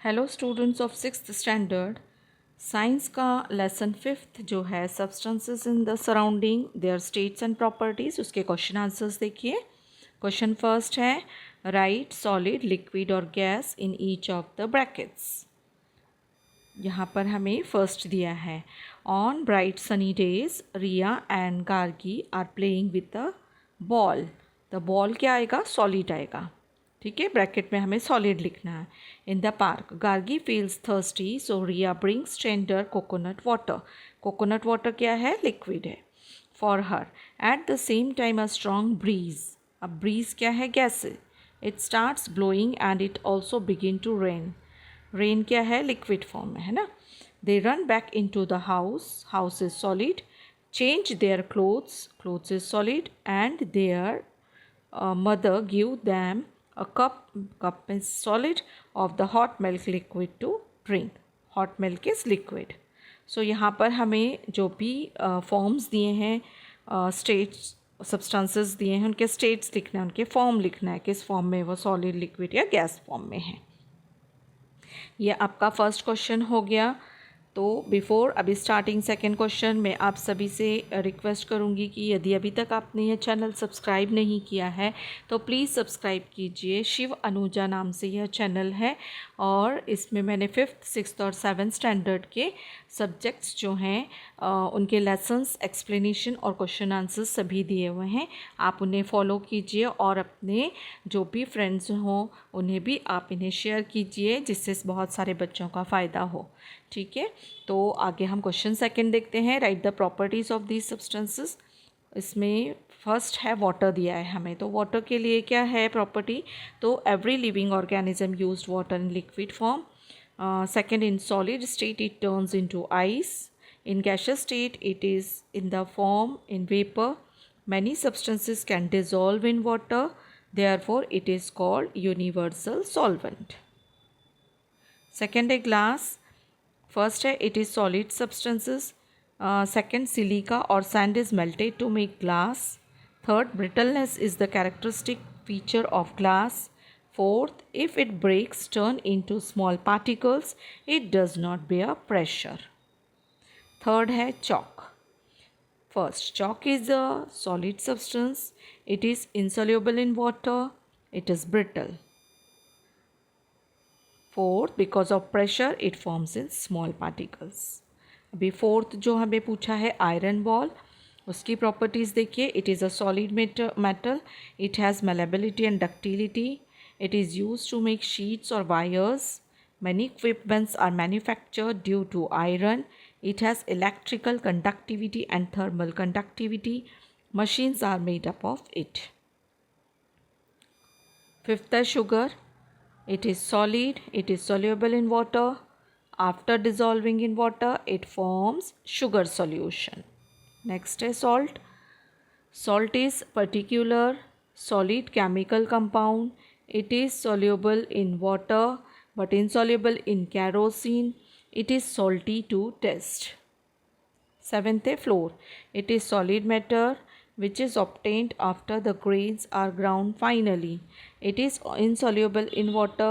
Hello students of sixth standard. Science का lesson fifth जो है substances in the surrounding their states and properties, उसके question answers देखिए। Question first है write solid liquid और gas in each of the brackets. यहाँ पर हमें फर्स्ट दिया है on bright sunny days Riya and Gargi are playing with the ball. The ball क्या आएगा? सॉलिड आएगा। ठीक है, ब्रैकेट में हमें सॉलिड लिखना है। In the park Gargi feels thirsty so Riya brings tender coconut water. Coconut water क्या है? लिक्विड है। For her at the same time a strong breeze. अब ब्रीज क्या है? Gas. It starts blowing and it also begin to rain. Rain क्या है? Liquid form में है ना। They run back into the house. House is solid. Change their clothes. Clothes is solid and there mother give them a cup is solid of the hot milk liquid to drink. hot milk is liquid. so यहाँ पर हमें जो भी forms दिए हैं, states substances दिए हैं, उनके स्टेट्स लिखना है, उनके फॉर्म लिखना है, किस फॉर्म में वो सॉलिड लिक्विड या गैस फॉर्म में है। ये आपका फर्स्ट क्वेश्चन हो गया। तो बिफोर अभी स्टार्टिंग सेकंड क्वेश्चन में आप सभी से रिक्वेस्ट करूंगी कि यदि अभी तक आपने यह चैनल सब्सक्राइब नहीं किया है तो प्लीज़ सब्सक्राइब कीजिए। शिव अनुजा नाम से यह चैनल है और इसमें मैंने फिफ्थ सिक्स्थ और सेवन्थ स्टैंडर्ड के सब्जेक्ट्स जो हैं उनके लेसन्स एक्सप्लेनेशन और क्वेश्चन आंसर्स सभी दिए हुए हैं। आप उन्हें फॉलो कीजिए और अपने जो भी फ्रेंड्स हों उन्हें भी आप इन्हें शेयर कीजिए, जिससे बहुत सारे बच्चों का फ़ायदा हो। ठीक है, तो आगे हम क्वेश्चन सेकंड देखते हैं। Right the properties of these substances. इसमें फर्स्ट है वाटर दिया है हमें, तो वाटर के लिए क्या है प्रॉपर्टी? तो every living organism used water in liquid form. Second, in solid state it turns into ice. In gaseous state it is in the form in vapor. Many substances can dissolve in water, therefore it is called universal solvent. Second है glass. First है it is solid substances. Second, silica or sand is melted to make glass. Third, brittleness is the characteristic feature of glass. Fourth, if it breaks turn into small particles, it does not bear pressure. Third है chalk. First, chalk is a solid substance. It is insoluble in water. It is brittle. Fourth, because of pressure it forms in small particles. अभी fourth जो हमें पूछा है iron ball, उसकी properties देखिए। It is a solid metal. It has malleability and ductility. It is used to make sheets or wires. Many equipments are manufactured due to iron. It has electrical conductivity and thermal conductivity. Machines are made up of it. Fifth है sugar. It is solid. It is soluble in water. After dissolving in water, it forms sugar solution. Next is salt. Salt is particular solid chemical compound. It is soluble in water but insoluble in kerosene. It is salty to taste. Seventh है flour. It is solid matter which is obtained after the grains are ground finally. It is insoluble in water.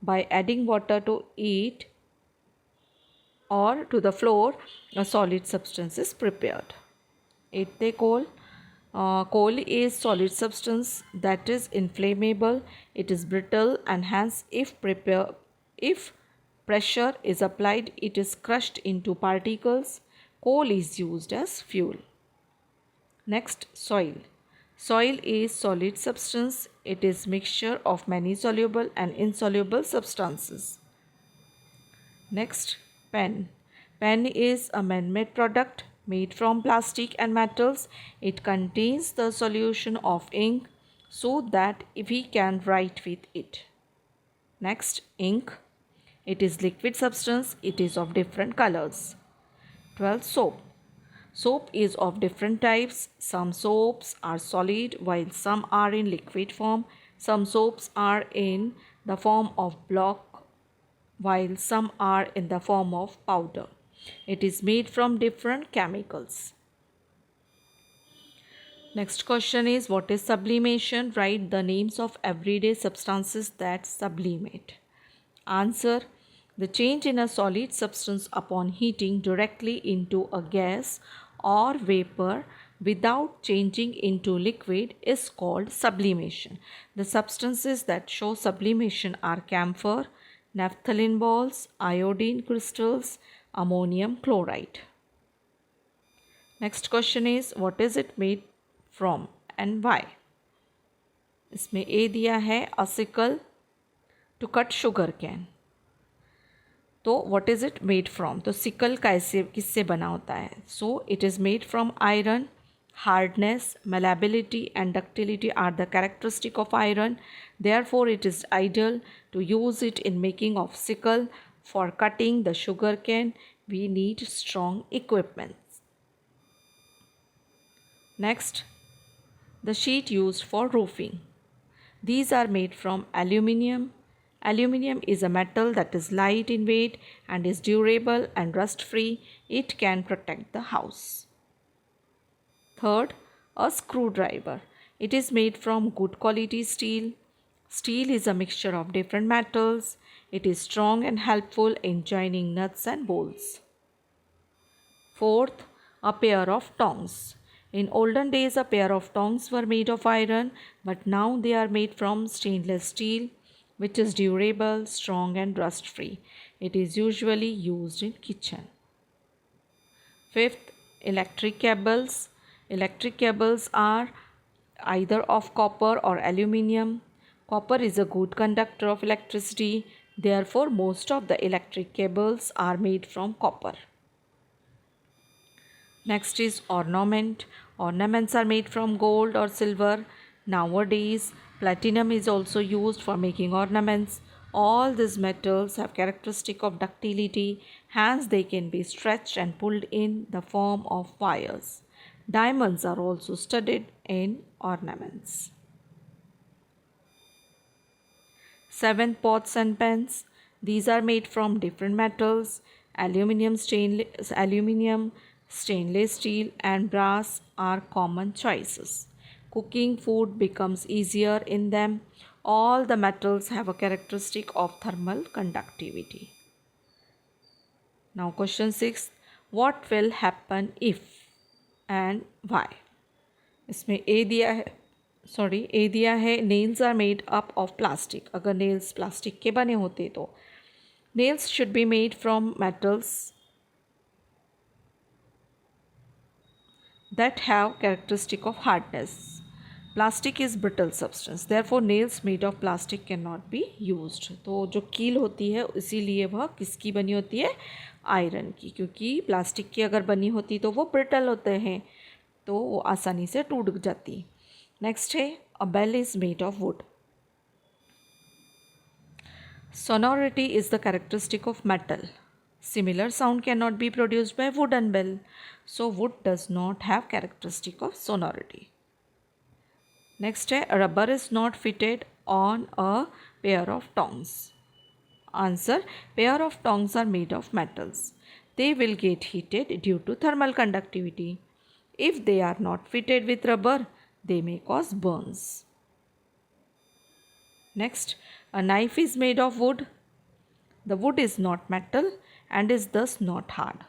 By adding water to it or to the flour, a solid substance is prepared. Eighth है coal. Coal is solid substance that is inflammable. It is brittle and hence if pressure is applied, it is crushed into particles. Coal is used as fuel. Next, soil. Soil is solid substance. It is mixture of many soluble and insoluble substances. Next, pen. Pen is a man-made product made from plastic and metals. It contains the solution of ink so that we can write with it. Next, ink. It is liquid substance. It is of different colors. 12. Soap. Soap is of different types. Some soaps are solid while some are in liquid form. Some soaps are in the form of block while some are in the form of powder. It is made from different chemicals. Next question is what is sublimation? Write the names of everyday substances that sublimate. Answer: The change in a solid substance upon heating directly into a gas or vapor without changing into liquid is called sublimation. The substances that show sublimation are camphor, naphthalene balls, iodine crystals, ammonium chloride. Next question is, what is it made from and why? इसमें ए दिया है a sickle to cut sugar cane. तो what is it made from, तो sickle कैसे किससे बना होता है? So it is made from iron. Hardness, malleability and ductility are the characteristic of iron. Therefore, it is ideal to use it in making of sickle. For cutting the sugar cane, we need strong equipment. Next, the sheet used for roofing. These are made from aluminium. Aluminium is a metal that is light in weight and is durable and rust-free. It can protect the house. Third, a screwdriver. It is made from good quality steel. Steel is a mixture of different metals. It is strong and helpful in joining nuts and bolts. Fourth, a pair of tongs. In olden days, a pair of tongs were made of iron, but now they are made from stainless steel, which is durable, strong and rust-free. It is usually used in kitchen. Fifth, electric cables. Electric cables are either of copper or aluminium. Copper is a good conductor of electricity. Therefore, most of the electric cables are made from copper. Next is ornament. Ornaments are made from gold or silver. Nowadays, platinum is also used for making ornaments. All these metals have characteristic of ductility, hence they can be stretched and pulled in the form of wires. Diamonds are also studied in ornaments. 7 pots and pans. These are made from different metals. Aluminium, stainless steel and brass are common choices. Cooking food becomes easier in them. All the metals have a characteristic of thermal conductivity. Now question 6. What will happen if and why? इसमें ए दिया है nails are made up of plastic. अगर nails plastic के बने होते तो nails should be made from metals that have characteristic of hardness. Plastic is brittle substance. Therefore, nails made of plastic cannot be used. तो जो कील होती है इसीलिए वह किसकी बनी होती है? आयरन की, क्योंकि प्लास्टिक की अगर बनी होती तो वो ब्रिटल होते हैं, तो वो आसानी से टूट जाती. नेक्स्ट है a bell is made of wood. Sonority is the characteristic of metal. Similar sound cannot be produced by wooden bell. So wood does not have characteristic of sonority. Next है rubber is not fitted on a pair of tongs. Answer, pair of tongs are made of metals. They will get heated due to thermal conductivity. If they are not fitted with rubber, they may cause burns. Next, a knife is made of wood. The wood is not metal and is thus not hard.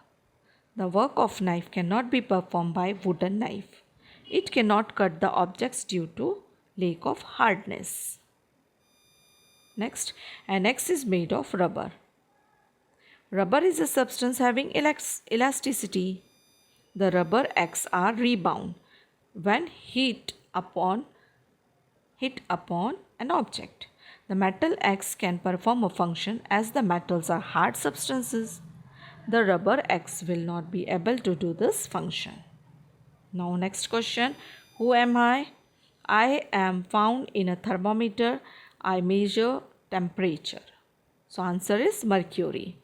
The work of knife cannot be performed by wooden knife. It cannot cut the objects due to lack of hardness. Next, an axe is made of rubber. Rubber is a substance having elasticity. The rubber axe are rebound when hit upon an object. The metal axe can perform a function as the metals are hard substances. The rubber axe will not be able to do this function. Now next question, who am I? I am found in a thermometer. I measure temperature. So answer is mercury.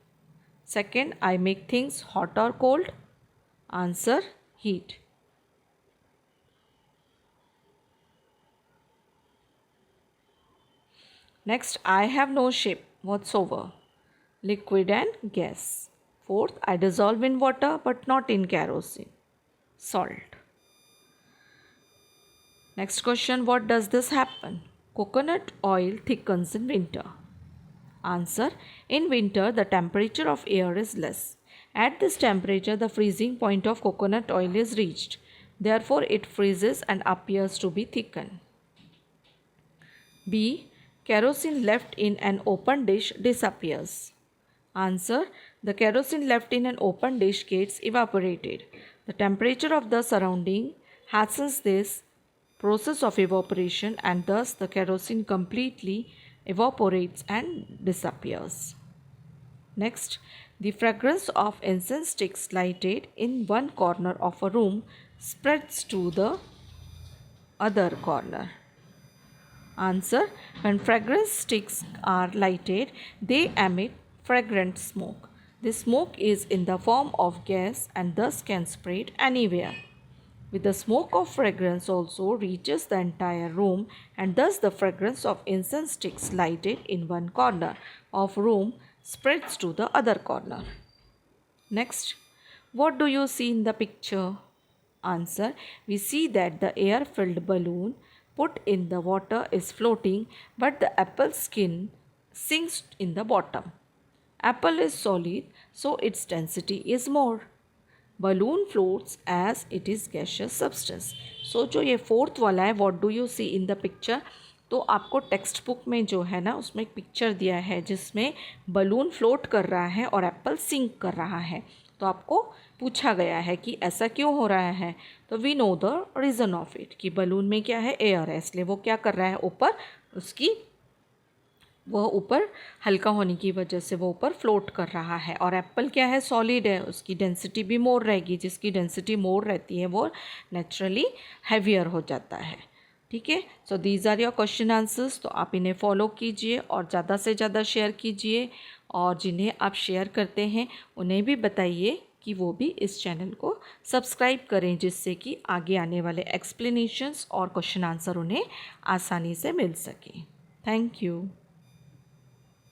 Second, I make things hot or cold. Answer, heat. Next, I have no shape whatsoever. Liquid and gas. Fourth, I dissolve in water but not in kerosene. Salt. Next question, what does this happen? Coconut oil thickens in winter. Answer. In winter, the temperature of air is less. At this temperature, the freezing point of coconut oil is reached. Therefore, it freezes and appears to be thickened. B. Kerosene left in an open dish disappears. Answer. The kerosene left in an open dish gets evaporated. The temperature of the surrounding hastens this process of evaporation, and thus the kerosene completely evaporates and disappears. Next, the fragrance of incense sticks lighted in one corner of a room spreads to the other corner. Answer. When fragrance sticks are lighted, they emit fragrant smoke. This smoke is in the form of gas and thus can spread anywhere. With the smoke of fragrance also reaches the entire room, and thus the fragrance of incense sticks lighted in one corner of room spreads to the other corner. Next, what do you see in the picture? Answer. We see that the air-filled balloon put in the water is floating, but the apple skin sinks in the bottom. Apple is solid, so its density is more. Balloon floats as it is gaseous substance. So जो ये fourth वाला है, what do you see in the picture? तो आपको text book में जो है ना उसमें एक पिक्चर दिया है जिसमें बलून फ्लोट कर रहा है और एप्पल सिंक कर रहा है. तो आपको पूछा गया है कि ऐसा क्यों हो रहा है. तो we know the reason of it कि बलून में क्या है, एयर है, इसलिए वो क्या कर रहा है, ऊपर उसकी वह ऊपर हल्का होने की वजह से वो ऊपर फ्लोट कर रहा है. और एप्पल क्या है, सॉलिड है, उसकी डेंसिटी भी मोर रहेगी. जिसकी डेंसिटी मोर रहती है वो नेचुरली हैवियर हो जाता है. ठीक है. So these are your question answers. तो आप इन्हें फॉलो कीजिए और ज़्यादा से ज़्यादा शेयर कीजिए, और जिन्हें आप शेयर करते हैं उन्हें भी बताइए कि वो भी इस चैनल को सब्सक्राइब करें, जिससे कि आगे आने वाले एक्सप्लेनेशंस और क्वेश्चन आंसर उन्हें आसानी से मिल सकें. Thank you.